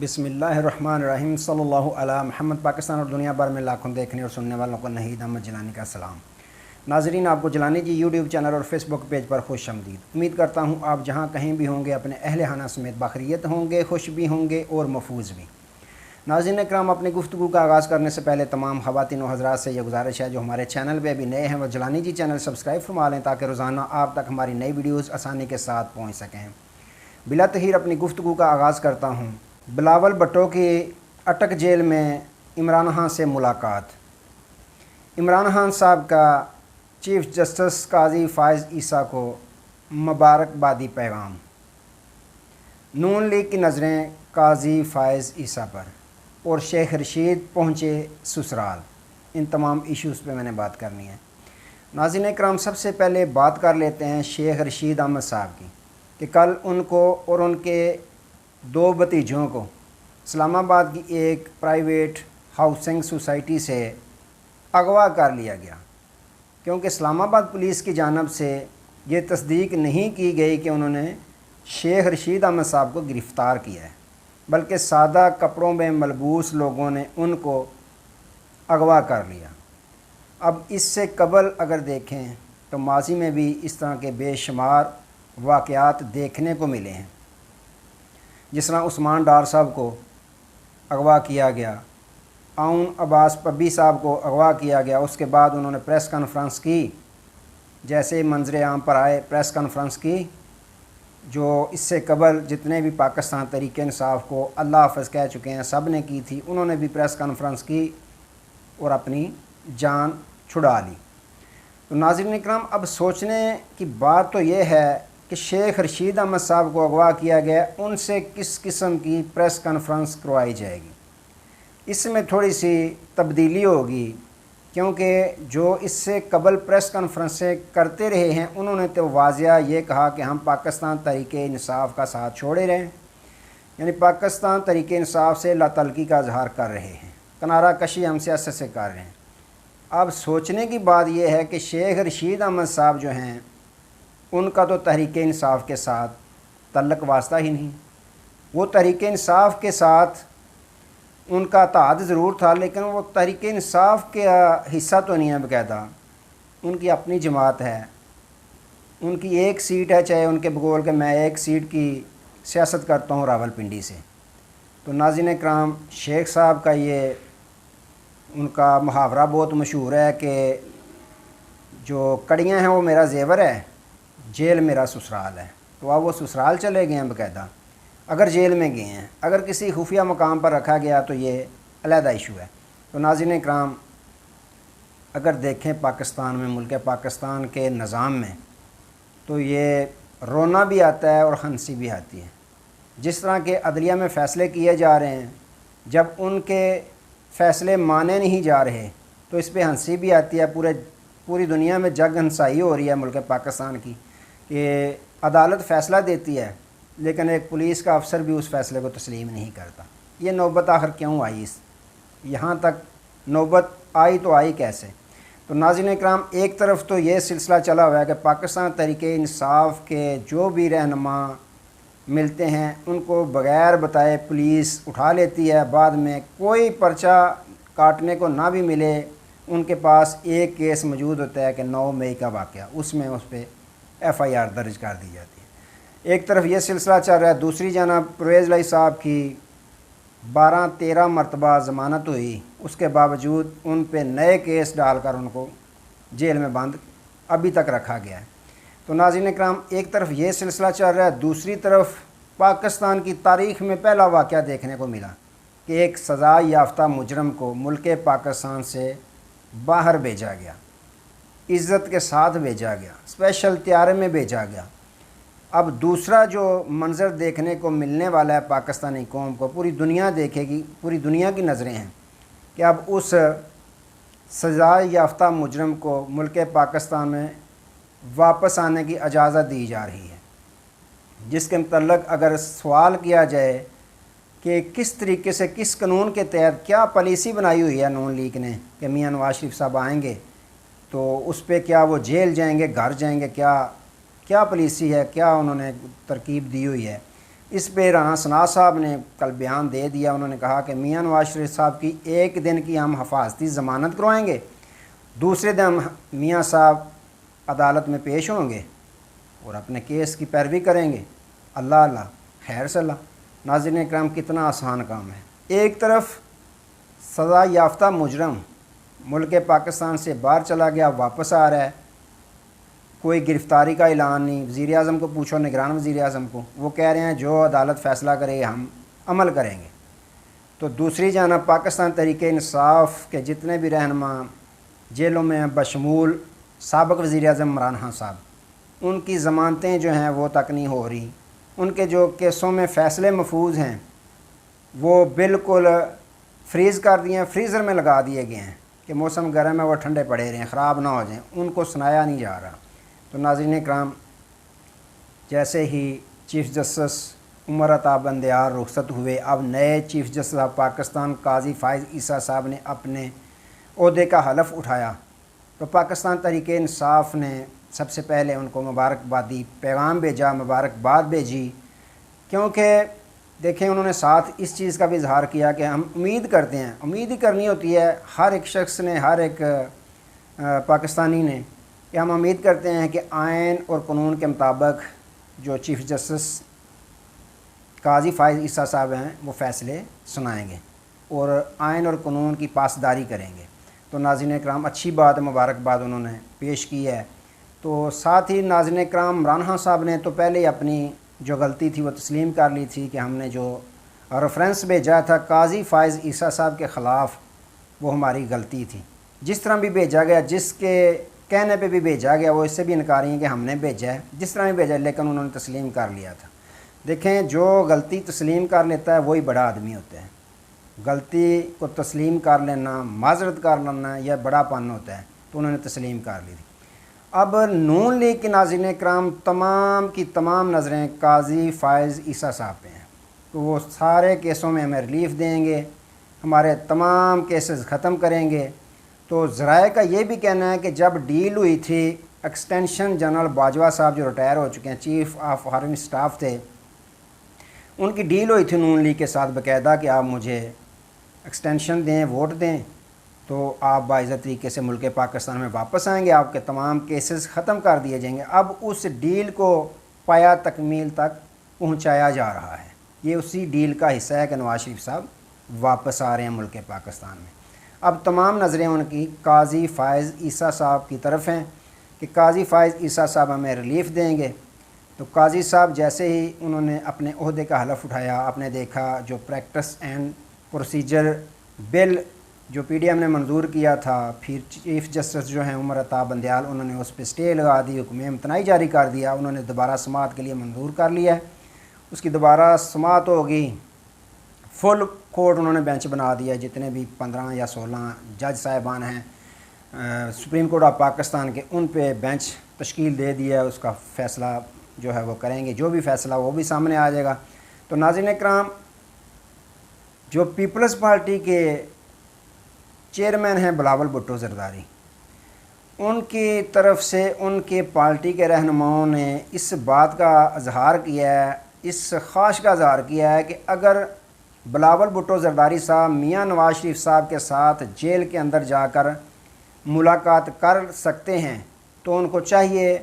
बिस्मिल्लाहिर्रहमानिर्रहीम सल्लल्लाहु अला मुहम्मद। पाकिस्तान और दुनिया भर में लाखों देखने और सुनने वालों को नहीद अहमद जिलानी का सलाम। नाजरीन, आपको जिलानी जी यूट्यूब चैनल और फेसबुक पेज पर खुश आमदीद। उम्मीद करता हूँ आप जहाँ कहीं भी होंगे अपने अहल खाना समेत बाखरियत होंगे, खुश भी होंगे और महफूज भी। नाज़रीन इकराम, अपनी गुफ्तगू का आगाज़ करने से पहले तमाम ख़वातीन व हज़रात से यह गुजारिश है जो हमारे चैनल पर अभी नए हैं वह जिलानी जी चैनल सब्सक्राइब फरमा लें ताकि रोज़ाना आप तक हमारी नई वीडियोज़ आसानी के साथ पहुँच सकें। बिला तहीर अपनी गुफ्तगू का आगाज़ करता हूँ। बिलावल भुट्टो की अटक जेल में इमरान खान से मुलाकात। इमरान खान साहब का चीफ जस्टिस काजी फ़ाइज़ ईसा को मुबारकबादी पैगाम। नून लीग की नज़रें काजी फ़ाइज़ ईसा पर और शेख रशीद पहुँचे ससुराल। इन तमाम इश्यूज़ पे मैंने बात करनी है। नाज़रीन इकराम, सबसे पहले बात कर लेते हैं शेख रशीद अहमद साहब की कि कल उनको और उनके दो भतीजों को इस्लामाबाद की एक प्राइवेट हाउसिंग सोसाइटी से अगवा कर लिया गया, क्योंकि इस्लामाबाद पुलिस की जानिब से ये तस्दीक नहीं की गई कि उन्होंने शेख रशीद अहमद साहब को गिरफ़्तार किया है, बल्कि सादा कपड़ों में मलबूस लोगों ने उनको अगवा कर लिया। अब इससे कबल अगर देखें तो माजी में भी इस तरह के बेशुमार वाक़यात देखने को मिले हैं। जिस तरह उस्मान डार साहब को अगवा किया गया, आउन अब्बास पब्बी साहब को अगवा किया गया, उसके बाद उन्होंने प्रेस कॉन्फ्रेंस की, जैसे मंजर आम पर आए प्रेस कॉन्फ्रेंस की, जो इससे कबल जितने भी पाकिस्तान तहरीक इंसाफ को अल्लाह हाफ़िज़ कह चुके हैं सब ने की थी, उन्होंने भी प्रेस कॉन्फ्रेंस की और अपनी जान छुड़ा ली। तो नाज़रीन इकराम, अब सोचने की बात तो ये है कि शेख रशीद अहमद साहब को अगवा किया गया, उनसे किस किस्म की प्रेस कॉन्फ्रेंस करवाई जाएगी। इसमें थोड़ी सी तब्दीली होगी, क्योंकि जो इससे कबल प्रेस कॉन्फ्रेंसें करते रहे हैं उन्होंने तो वाज़िया ये कहा कि हम पाकिस्तान तहरीक इंसाफ का साथ छोड़े रहें, यानी पाकिस्तान तहरीक इंसाफ से लातल्की का इजहार कर रहे हैं, किनारा कशी हम सियासत से कर रहे हैं। अब सोचने की बात यह है कि शेख रशीद अहमद साहब जो हैं उनका तो तहरीक इंसाफ के साथ तल्लक वास्ता ही नहीं। वो तहरीक इंसाफ के साथ उनका ताद ज़रूर था, लेकिन वो तहरीक इंसाफ के हिस्सा तो नहीं है बाकायदा। उनकी अपनी जमात है, उनकी एक सीट है, चाहे उनके बगौल के मैं एक सीट की सियासत करता हूँ रावलपिंडी से। तो नाज़रीन इकराम, शेख साहब का ये उनका मुहावरा बहुत मशहूर है कि जो कड़ियाँ हैं वो मेरा जेवर है, जेल मेरा ससुराल है। तो अब वो ससुराल चले गए हैं बाकायदा, अगर जेल में गए हैं, अगर किसी खुफिया मकाम पर रखा गया तो ये अलहदा इशू है। तो नाज़रीन इकराम, अगर देखें पाकिस्तान में, मुल्क पाकिस्तान के निज़ाम में, तो ये रोना भी आता है और हंसी भी आती है। जिस तरह के अदलिया में फ़ैसले किए जा रहे हैं, जब उनके फ़ैसले माने नहीं जा रहे तो इस पर हंसी भी आती है। पूरी दुनिया में जग हंसाई हो रही है मुल्क पाकिस्तान की कि अदालत फ़ैसला देती है लेकिन एक पुलिस का अफसर भी उस फ़ैसले को तस्लीम नहीं करता। ये नौबत आखिर क्यों आई, यहाँ तक नौबत आई तो आई कैसे। तो नाज़रीन इकराम, एक तरफ तो ये सिलसिला चला हुआ है कि पाकिस्तान तहरीक इंसाफ के जो भी रहनुमा मिलते हैं उनको बग़ैर बताए पुलिस उठा लेती है, बाद में कोई पर्चा काटने को ना भी मिले उनके पास एक केस मौजूद होता है कि 9 मई का वाक़या, उसमें उस पर FIR दर्ज कर दी जाती है। एक तरफ ये सिलसिला चल रहा है, दूसरी जानब परवेज़ लाई साहब की 12-13 मरतबा ज़मानत हुई, उसके बावजूद उन पे नए केस डालकर उनको जेल में बंद अभी तक रखा गया है। तो नाज़रीन इकराम, एक तरफ ये सिलसिला चल रहा है, दूसरी तरफ पाकिस्तान की तारीख़ में पहला वाक़या देखने को मिला कि एक सज़ा याफ्ता मुजरम को मुल्क पाकिस्तान से बाहर भेजा गया, इज़्ज़त के साथ भेजा गया, स्पेशल त्यारे में भेजा गया। अब दूसरा जो मंज़र देखने को मिलने वाला है पाकिस्तानी कौम को, पूरी दुनिया देखेगी, पूरी दुनिया की नज़रें हैं कि अब उस सज़ा याफ्ता मुजरम को मुल्क पाकिस्तान में वापस आने की इजाज़त दी जा रही है, जिसके मतलब अगर सवाल किया जाए कि किस तरीके से, किस कानून के तहत क्या पॉलिसी बनाई हुई है नून लीग ने कि मियां नवाज शरीफ साहब आएंगे तो उस पर क्या वो जेल जाएंगे, घर जाएंगे, क्या क्या पॉलिसी है, क्या उन्होंने तरकीब दी हुई है। इस पे राना सनात साहब ने कल बयान दे दिया। उन्होंने कहा कि मियां नवाज शरीफ साहब की एक दिन की हम हिफाजती ज़मानत करवाएंगे, दूसरे दिन मियां साहब अदालत में पेश होंगे और अपने केस की पैरवी करेंगे। अल्लाह अल्लाह खैर सल्ला। नाज़रीन इकराम, कितना आसान काम है। एक तरफ सज़ा याफ्ता मुजरम मुल्क पाकिस्तान से बाहर चला गया, वापस आ रहा है, कोई गिरफ़्तारी का ऐलान नहीं। वज़ीर आज़म को पूछो, निगरान वज़ीर आज़म को, वो कह रहे हैं जो अदालत फ़ैसला करे हम अमल करेंगे। तो दूसरी जानब पाकिस्तान तहरीक इंसाफ के जितने भी रहनुमा जेलों में हैं, बशमूल साबिक़ वज़ीर आज़म इमरान खान साहब, उनकी ज़मानतें जो हैं वो तक नहीं हो रही। उनके जो केसों में फ़ैसले महफूज हैं वो बिल्कुल फ्रीज़ कर दिए हैं, फ्रीज़र में लगा दिए गए हैं कि मौसम गर्म है वो ठंडे पड़े रहें, ख़राब ना हो जाएं, उनको सुनाया नहीं जा रहा। तो नाज़रीन इकराम, जैसे ही चीफ़ जस्टिस उमर अता बंदियार रुखसत हुए, अब नए चीफ़ जस्टिस ऑफ पाकिस्तान काजी फ़ाइज़ ईसा साहब ने अपने ओहदे का हलफ उठाया। तो पाकिस्तान तहरीक इंसाफ ने सबसे पहले उनको मुबारकबादी पैगाम भेजा, मुबारकबाद भेजी, क्योंकि देखें उन्होंने साथ इस चीज़ का भी इजहार किया कि हम उम्मीद करते हैं, उम्मीद ही करनी होती है हर एक शख्स ने, हर एक पाकिस्तानी ने, कि हम उम्मीद करते हैं कि आइन और कानून के मुताबिक जो चीफ़ जस्टिस काजी फ़ाइज़ ईसा साहब हैं वो फ़ैसले सुनाएंगे और आइन और कानून की पासदारी करेंगे। तो नाज़रीन इकराम, अच्छी बात है, मुबारकबाद उन्होंने पेश की है। तो साथ ही नाज़रीन इकराम, इमरान खान साहब ने तो पहले ही अपनी जो गलती थी वो तस्लीम कर ली थी कि हमने जो रेफरेंस भेजा था काजी फ़ाइज़ ईसा साहब के ख़िलाफ़ वो हमारी गलती थी। जिस तरह भी भेजा गया, जिसके कहने पे भी भेजा गया, वो इससे भी इनकारी है कि हमने भेजा है, जिस तरह भी भेजा है, लेकिन उन्होंने तस्लीम कर लिया था। देखें, जो गलती तस्लीम कर लेता है वही बड़ा आदमी होता है। गलती को तस्लीम कर लेना, माजरत कर लेना, यह बड़ापन होता है। तो उन्होंने तस्लीम कर ली थी। अब नून लीग के नाज़रीन इकराम तमाम की तमाम नज़रें काजी फ़ाइज़ ईसा साहब पे हैं। तो वो सारे केसों में हमें रिलीफ देंगे, हमारे तमाम केसेस ख़त्म करेंगे। तो ज़राए का ये भी कहना है कि जब डील हुई थी, एक्सटेंशन जनरल बाजवा साहब जो रिटायर हो चुके हैं, चीफ़ ऑफ आर्मी स्टाफ थे, उनकी डील हुई थी नून लीग के साथ बाकायदा कि आप मुझे एक्सटेंशन दें, वोट दें, तो आप बाइज़्ज़त तरीके से मुल्क पाकिस्तान में वापस आएंगे, आपके तमाम केसेस ख़त्म कर दिए जाएंगे। अब उस डील को पाया तकमील तक पहुंचाया जा रहा है। ये उसी डील का हिस्सा है कि नवाज शरीफ साहब वापस आ रहे हैं मुल्क पाकिस्तान में। अब तमाम नज़रें उनकी काजी फ़ाइज़ ईसा साहब की तरफ हैं कि काजी फ़ाइज़ ईसा साहब हमें रिलीफ़ देंगे। तो काजी साहब जैसे ही उन्होंने अपने ओहदे का हलफ उठाया, आपने देखा जो प्रैक्टिस एंड प्रोसीजर बिल जो पीडीएम ने मंजूर किया था, फिर चीफ़ जस्टिस जो हैं उमर अता बंदियाल, उन्होंने उस पर स्टे लगा दी, हुक्म इम्तनाई जारी कर दिया, उन्होंने दोबारा समाअत के लिए मंजूर कर लिया है। उसकी दोबारा समाअत होगी, फुल कोर्ट उन्होंने बेंच बना दिया, जितने भी 15 या 16 जज साहिबान हैं सुप्रीम कोर्ट ऑफ पाकिस्तान के, उन पे बेंच तश्कील दे दिया है। उसका फ़ैसला जो है वो करेंगे, जो भी फ़ैसला वो भी सामने आ जाएगा। तो नाज़रीन इकराम, जो पीपल्स पार्टी के चेयरमैन हैं बिलावल भुट्टो ज़रदारी, उनकी तरफ से उनके पार्टी के रहनुमाओं ने इस बात का इजहार किया है, इस ख्वाहिश का इजहार किया है कि अगर बिलावल भुट्टो ज़रदारी साहब मियां नवाज शरीफ साहब के साथ जेल के अंदर जाकर मुलाकात कर सकते हैं तो उनको चाहिए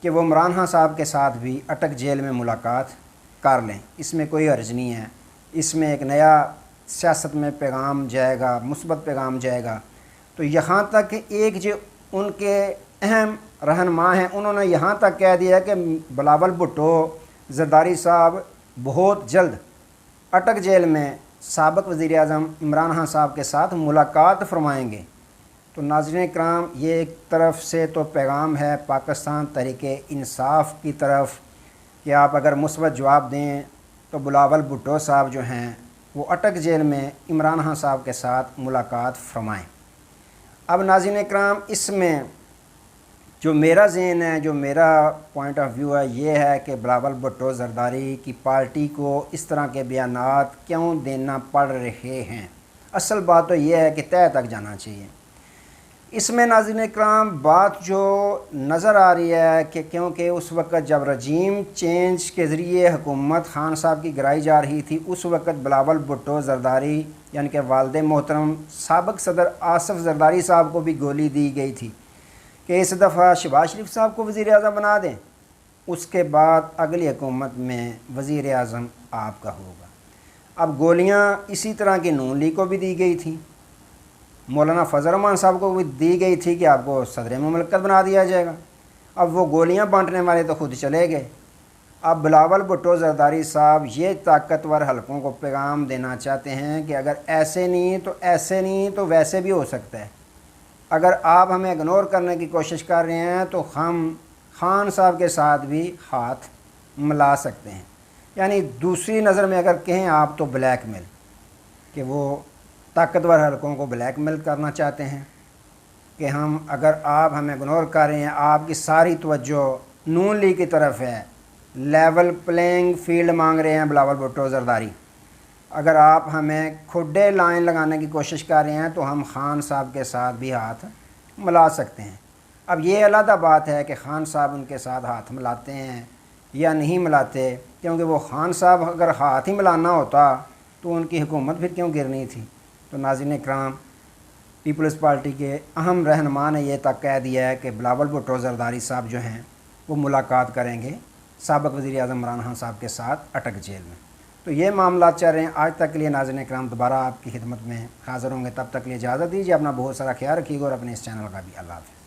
कि वो इमरान खान साहब के साथ भी अटक जेल में मुलाकात कर लें। इसमें कोई हर्ज नहीं है, इसमें एक नया सियासत में पैगाम जाएगा, मुस्बत पैगाम जाएगा। तो यहाँ तक एक जो उनके अहम रहनुमा हैं, उन्होंने यहाँ तक कह दिया कि बिलावल भुट्टो ज़रदारी साहब बहुत जल्द अटक जेल में साबिक़ वज़ीर आज़म इमरान खान साहब के साथ मुलाकात फरमाएँगे। तो नाज़रीन इकराम, ये एक तरफ से तो पैगाम है पाकिस्तान तहरीके इंसाफ की तरफ कि आप अगर मुस्बत जवाब दें तो बिलावल भुट्टो साहब जो हैं वो अटक जेल में इमरान खान साहब के साथ मुलाकात फरमाएँ। अब नाज़रीन इकराम, इसमें जो मेरा ज़हन है, जो मेरा पॉइंट ऑफ व्यू है, ये है कि बिलावल भुट्टो ज़रदारी की पार्टी को इस तरह के बयानात क्यों देना पड़ रहे हैं। असल बात तो ये है कि तय तक जाना चाहिए। इसमें नाज़रीन इकराम बात जो नज़र आ रही है कि क्योंकि उस वक़्त जब रजीम चेंज के ज़रिए हुकूमत खान साहब की गिराई जा रही थी, उस वक़्त बिलावल भुट्टो ज़रदारी यानी कि वालिद मोहतरम साबिक़ सदर आसिफ ज़रदारी साहब को भी गोली दी गई थी कि इस दफ़ा शहबाज शरीफ साहब को वज़ीर आज़म बना दें। उसके बाद अगली हुकूमत में वज़ीर आज़म आपका होगा। अब गोलियाँ इसी तरह की नून लीग को भी दी गई थी, मौलाना फजल रहमान साहब को भी दी गई थी कि आपको सदर मुमलकत बना दिया जाएगा। अब वो गोलियां बांटने वाले तो खुद चले गए। अब बिलावल भुट्टो ज़रदारी साहब ये ताकतवर हलकों को पैगाम देना चाहते हैं कि अगर ऐसे नहीं तो ऐसे नहीं तो वैसे भी हो सकता है। अगर आप हमें इग्नोर करने की कोशिश कर रहे हैं तो हम खान साहब के साथ भी हाथ मिला सकते हैं। यानी दूसरी नज़र में अगर कहें आप तो ब्लैकमेल, कि वो ताकतवर हलकों को ब्लैकमेल करना चाहते हैं कि हम अगर आप हमें इग्नोर कर रहे हैं, आपकी सारी तवज्जो नून लीग की तरफ है, लेवल प्लेइंग फील्ड मांग रहे हैं बिलावल भुट्टो ज़रदारी, अगर आप हमें खुडे लाइन लगाने की कोशिश कर रहे हैं तो हम खान साहब के साथ भी हाथ मिला सकते हैं। अब ये अलग बात है कि खान साहब उनके साथ हाथ मिलाते हैं या नहीं मिलाते, क्योंकि वो खान साहब अगर हाथ ही मिलाना होता तो उनकी हुकूमत फिर क्यों गिरनी थी। तो नाज़रीन इकराम, पीपल्स पार्टी के अहम रहनुमा ने यह तक कह दिया है कि बिलावल भुट्टो ज़रदारी साहब जो हैं वो मुलाकात करेंगे साबिक़ वज़ीर आज़म इमरान खान साहब के साथ अटक जेल में। तो ये मामला चल रहे हैं। आज तक के लिए नाज़रीन इकराम दोबारा आपकी खिदमत में हाज़िर होंगे, तब तक के लिए इजाज़त दीजिए। अपना बहुत सारा ख्याल रखिएगा और अपने इस चैनल का भी अल्लाह हाफ़िज़।